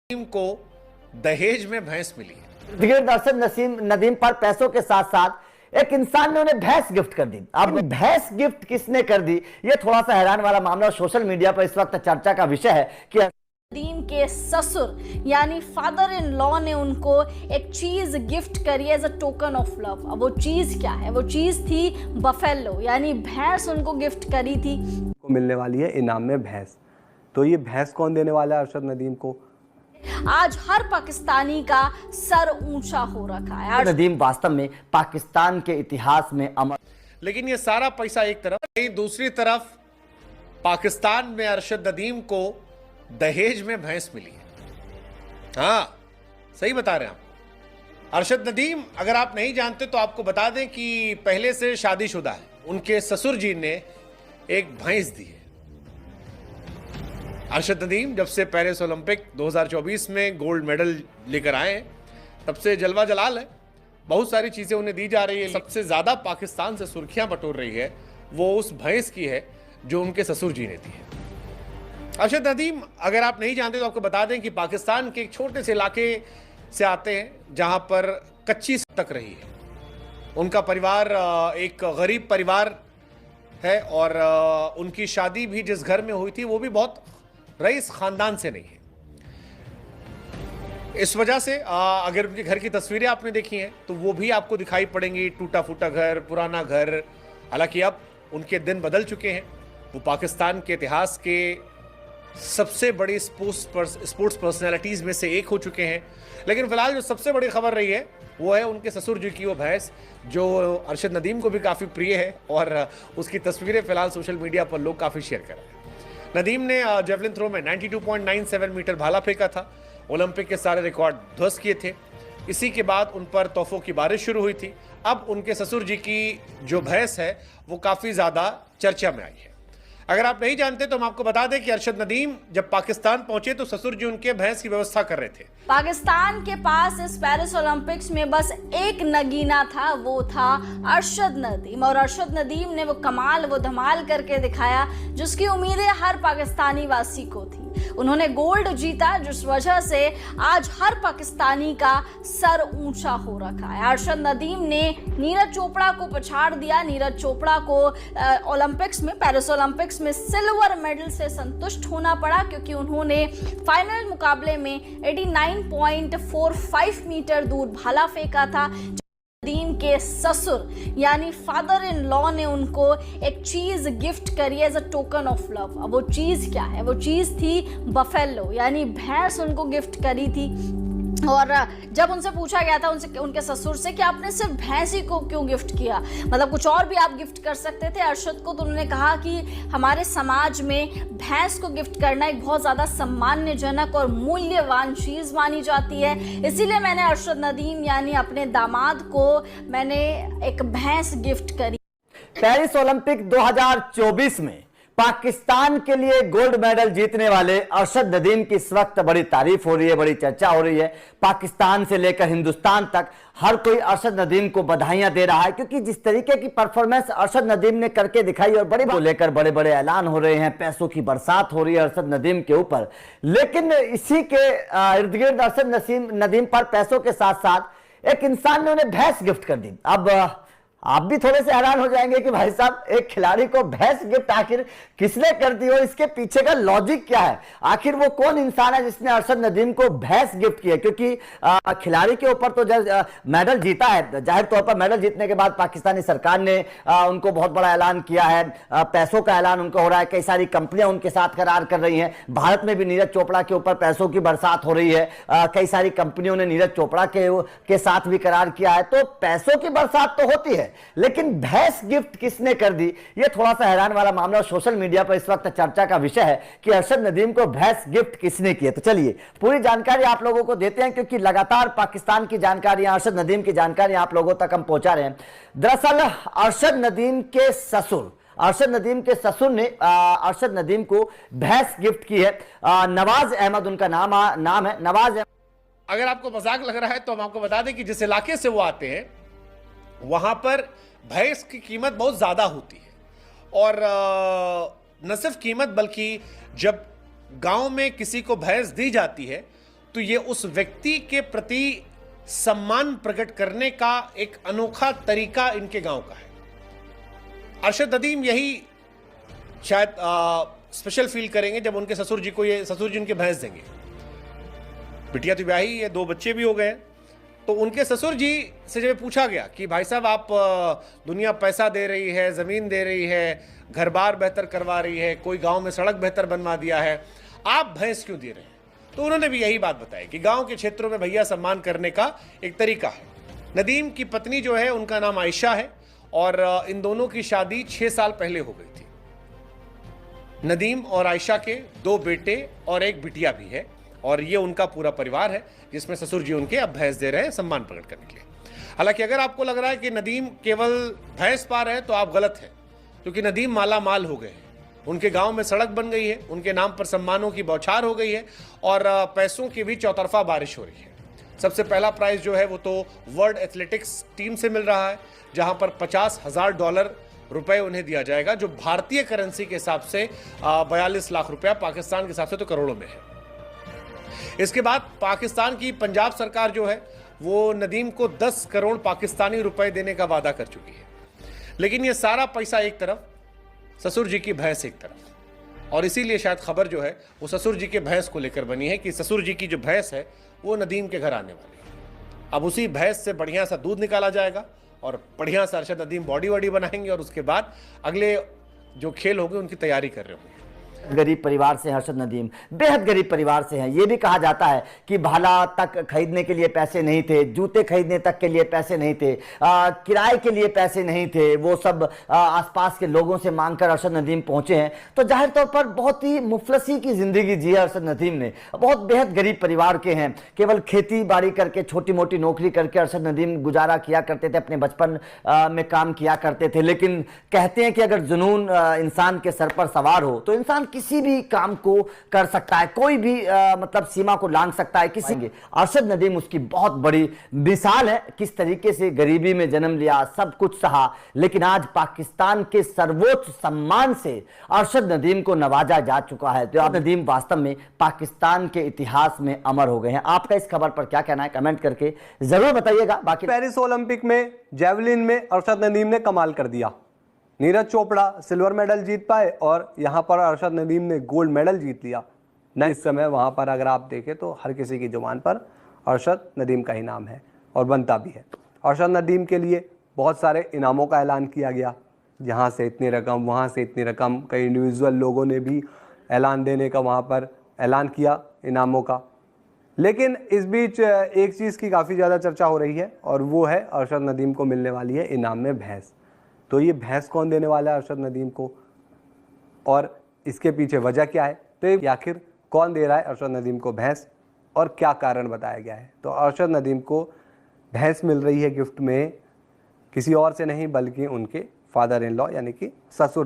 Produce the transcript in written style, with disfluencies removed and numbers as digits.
नदीम को दहेज में भैंस मिली है। गिरद अरशद नदीम पर पैसों के साथ साथ एक इंसान ने उन्हें भैंस गिफ्ट कर दी। अब भैंस गिफ्ट किसने कर दी, ये थोड़ा सा हैरान वाला मामला सोशल मीडिया पर इस वक्त चर्चा का विषय है कि नदीम के ससुर यानी फादर इन लॉ ने उनको एक चीज गिफ्ट करी as a token of love. अब वो चीज क्या है? वो चीज थी बफेलो यानी भैंस उनको गिफ्ट करी थी। को मिलने वाली है इनाम में भैंस। तो ये भैंस कौन देने वाला है अरशद नदीम को? आज हर पाकिस्तानी का सर ऊंचा हो रखा है। नदीम वास्तव में पाकिस्तान के इतिहास में अमर, लेकिन ये सारा पैसा एक तरफ, दूसरी तरफ पाकिस्तान में अरशद नदीम को दहेज में भैंस मिली है। हाँ, सही बता रहे हैं आप। अरशद नदीम, अगर आप नहीं जानते तो आपको बता दें कि पहले से शादीशुदा है। उनके ससुर जी ने एक भैंस दी है। अरशद नदीम जब से पेरिस ओलंपिक 2024 में गोल्ड मेडल लेकर आए हैं, तब से जलवा जलाल है। बहुत सारी चीजें उन्हें दी जा रही है। सबसे ज्यादा पाकिस्तान से सुर्खियां बटोर रही है वो उस भैंस की है जो उनके ससुर जी ने दी है। अरशद नदीम, अगर आप नहीं जानते तो आपको बता दें कि पाकिस्तान के एक छोटे से इलाके से आते हैं जहां पर कच्ची तक रही है। उनका परिवार एक गरीब परिवार है और उनकी शादी भी जिस घर में हुई थी वो भी बहुत रईस खानदान से नहीं है। इस वजह से अगर उनके घर की तस्वीरें आपने देखी हैं तो वो भी आपको दिखाई पड़ेंगी, टूटा फूटा घर, पुराना घर। हालांकि अब उनके दिन बदल चुके हैं। वो पाकिस्तान के इतिहास के सबसे बड़ी स्पोर्ट्स पर्सनैलिटीज में से एक हो चुके हैं। लेकिन फिलहाल जो सबसे बड़ी खबर रही है वो है उनके ससुर जी की वो भैंस, जो अरशद नदीम को भी काफ़ी प्रिय है और उसकी तस्वीरें फिलहाल सोशल मीडिया पर लोग काफ़ी शेयर कर रहे हैं। नदीम ने जेवलिन थ्रो में 92.97 मीटर भाला फेंका था। ओलंपिक के सारे रिकॉर्ड ध्वस्त किए थे। इसी के बाद उन पर तोहफों की बारिश शुरू हुई थी। अब उनके ससुर जी की जो भैंस है वो काफ़ी ज़्यादा चर्चा में आई है। अगर आप नहीं जानते तो हम आपको बता दें कि अरशद नदीम जब पाकिस्तान पहुंचे तो ससुर जी उनके भैंस की व्यवस्था कर रहे थे। पाकिस्तान के पास इस पेरिस ओलंपिक्स में बस एक नगीना था, वो था अरशद नदीम। और अरशद नदीम ने वो कमाल, वो धमाल करके दिखाया जिसकी उम्मीदें हर पाकिस्तानी वासी को थी। उन्होंने गोल्ड जीता, जिस वजह से आज हर पाकिस्तानी का सर ऊंचा हो रखा है। अरशद नदीम ने नीरज चोपड़ा को पछाड़ दिया। नीरज चोपड़ा को ओलंपिक्स में, पेरिस ओलंपिक्स में सिल्वर मेडल से संतुष्ट होना पड़ा क्योंकि उन्होंने फाइनल मुकाबले में 89.45 मीटर दूर भाला फेंका था। नदीम के ससुर यानी फादर इन लॉ ने उनको एक चीज गिफ्ट करी as a token of love. अब वो चीज क्या है? वो चीज थी बफेलो यानी भैंस उनको गिफ्ट करी थी। और जब उनसे पूछा गया था उनके ससुर से कि आपने सिर्फ भैंस ही को क्यों गिफ्ट किया, मतलब कुछ और भी आप गिफ्ट कर सकते थे अरशद को, तो उन्होंने कहा कि हमारे समाज में भैंस को गिफ्ट करना एक बहुत ज़्यादा सम्मानजनक और मूल्यवान चीज़ मानी जाती है। इसीलिए मैंने अरशद नदीम यानी अपने दामाद को मैंने एक भैंस गिफ्ट करी। पेरिस ओलंपिक 2024 में पाकिस्तान के लिए गोल्ड मेडल जीतने वाले अरशद नदीम की इस वक्त बड़ी तारीफ हो रही है, बड़ी चर्चा हो रही है। पाकिस्तान से लेकर हिंदुस्तान तक हर कोई अरशद नदीम को बधाइयां दे रहा है क्योंकि जिस तरीके की परफॉर्मेंस अरशद नदीम ने करके दिखाई और बड़ी को लेकर बड़े बड़े ऐलान हो रहे हैं, पैसों की बरसात हो रही है अरशद नदीम के ऊपर। लेकिन इसी के इर्द गिर्द अरशद नदीम पर पैसों के साथ साथ एक इंसान ने उन्हें भैंस गिफ्ट कर दी। अब आप भी थोड़े से हैरान हो जाएंगे कि भाई साहब, एक खिलाड़ी को भैंस गिफ्ट आखिर किसने कर दी और इसके पीछे का लॉजिक क्या है? आखिर वो कौन इंसान है जिसने अरशद नदीम को भैंस गिफ्ट किया? क्योंकि खिलाड़ी के ऊपर तो जब मेडल जीता है, जाहिर तौर पर मेडल जीतने के बाद पाकिस्तानी सरकार ने उनको बहुत बड़ा ऐलान किया है, पैसों का ऐलान उनको हो रहा है, कई सारी कंपनियां उनके साथ करार कर रही हैं। भारत में भी नीरज चोपड़ा के ऊपर पैसों की बरसात हो रही है, कई सारी कंपनियों ने नीरज चोपड़ा के साथ भी करार किया है। तो पैसों की बरसात तो होती है, लेकिन भैंस गिफ्ट किसने कर दी, ये थोड़ा सा हैरान वाला मामला सोशल मीडिया पर इस वक्त चर्चा का विषय है कि अरशद नदीम को भैंस गिफ्ट किसने किया। तो चलिए पूरी जानकारी आप लोगों को देते हैं क्योंकि लगातार पाकिस्तान की जानकारी, अरशद नदीम की जानकारी आप लोगों तक हम पहुंचा रहे हैं। दरअसल अरशद नदीम के ससुर ने अरशद नदीम को भैंस गिफ्ट की है। नवाज अहमद उनका नाम है, नवाज अहमद। अगर आपको मजाक लग रहा है तो हम आपको बता दें कि जिस इलाके से वो आते हैं वहां पर भैंस की कीमत बहुत ज़्यादा होती है। और न सिर्फ कीमत बल्कि जब गांव में किसी को भैंस दी जाती है तो ये उस व्यक्ति के प्रति सम्मान प्रकट करने का एक अनोखा तरीका इनके गांव का है। अरशद नदीम यही शायद स्पेशल फील करेंगे जब उनके ससुर जी उनके भैंस देंगे। बिटिया तो ब्याही है, 2 बच्चे भी हो गए। तो उनके ससुर जी से जब पूछा गया कि भाई साहब आप दुनिया पैसा दे रही है, ज़मीन दे रही है, घर बार बेहतर करवा रही है, कोई गांव में सड़क बेहतर बनवा दिया है, आप भैंस क्यों दे रहे हैं? तो उन्होंने भी यही बात बताई कि गांव के क्षेत्रों में भैया सम्मान करने का एक तरीका है। नदीम की पत्नी जो है उनका नाम आयशा है और इन दोनों की शादी 6 साल पहले हो गई थी। नदीम और आयशा के 2 बेटे और 1 बिटिया भी है और ये उनका पूरा परिवार है जिसमें ससुर जी उनके अब भैंस दे रहे हैं सम्मान प्रकट करने के लिए। हालांकि अगर आपको लग रहा है कि नदीम केवल भैंस पा रहे हैं तो आप गलत हैं, क्योंकि नदीम माला माल हो गए हैं। उनके गांव में सड़क बन गई है, उनके नाम पर सम्मानों की बौछार हो गई है और पैसों की भी चौतरफा बारिश हो रही है। सबसे पहला प्राइज जो है वो तो वर्ल्ड एथलेटिक्स टीम से मिल रहा है, जहां पर $50,000 रुपए उन्हें दिया जाएगा, जो भारतीय करेंसी के हिसाब से 42 लाख रुपया, पाकिस्तान के हिसाब से तो करोड़ों में है। इसके बाद पाकिस्तान की पंजाब सरकार जो है वो नदीम को 10 करोड़ पाकिस्तानी रुपए देने का वादा कर चुकी है। लेकिन ये सारा पैसा एक तरफ, ससुर जी की भैंस एक तरफ, और इसीलिए शायद खबर जो है वो ससुर जी के भैंस को लेकर बनी है कि ससुर जी की जो भैंस है वो नदीम के घर आने वाली है। अब उसी भैंस से बढ़िया सा दूध निकाला जाएगा और बढ़िया सा अरशद नदीम बॉडी वॉडी बनाएंगे और उसके बाद अगले जो खेल होंगे उनकी तैयारी कर रहे होंगे। गरीब परिवार से अरशद नदीम बेहद गरीब परिवार से हैं। ये भी कहा जाता है कि भाला तक खरीदने के लिए पैसे नहीं थे, जूते खरीदने तक के लिए पैसे नहीं थे, किराए के लिए पैसे नहीं थे, वो सब आसपास के लोगों से मांगकर अरशद नदीम पहुंचे हैं। तो जाहिर तौर पर बहुत ही मुफलसी की जिंदगी जी है अरशद नदीम ने। बहुत बेहद गरीब परिवार के हैं, केवल खेती बाड़ी करके, छोटी मोटी नौकरी करके अरशद नदीम गुजारा किया करते थे, अपने बचपन में काम किया करते थे। लेकिन कहते हैं कि अगर जुनून इंसान के सर पर सवार हो तो इंसान किसी भी काम को कर सकता है, कोई भी मतलब सीमा को लांघ सकता है किसी के। अरशद नदीम उसकी बहुत बड़ी मिसाल है, किस तरीके से गरीबी में जन्म लिया, सब कुछ सहा, लेकिन आज पाकिस्तान के सर्वोच्च सम्मान से अरशद नदीम को नवाजा जा चुका है। तो अरशद नदीम वास्तव में पाकिस्तान के इतिहास में अमर हो गए हैं। आपका इस खबर पर क्या कहना है, कमेंट करके जरूर बताइएगा। बाकी पेरिस ओलंपिक में जेवलिन में अरशद नदीम ने कमाल कर दिया। नीरज चोपड़ा सिल्वर मेडल जीत पाए और यहाँ पर अरशद नदीम ने गोल्ड मेडल जीत लिया न। इस समय वहाँ पर अगर आप देखें तो हर किसी की जुबान पर अरशद नदीम का ही नाम है और बनता भी है। अरशद नदीम के लिए बहुत सारे इनामों का ऐलान किया गया, यहाँ से इतनी रकम, वहाँ से इतनी रकम। कई इंडिविजुअल लोगों ने भी ऐलान देने का वहाँ पर ऐलान किया इनामों का। लेकिन इस बीच एक चीज़ की काफ़ी ज़्यादा चर्चा हो रही है और वो है अरशद नदीम को मिलने वाली है इनाम में भैंस। तो ये भैंस कौन देने वाला है अरशद नदीम को और इसके पीछे वजह क्या है? तो ये आखिर कौन दे रहा है अरशद नदीम को भैंस और क्या कारण बताया गया है? तो अरशद नदीम को भैंस मिल रही है गिफ्ट में, किसी और से नहीं बल्कि उनके फादर इन लॉ यानी कि ससुर जी।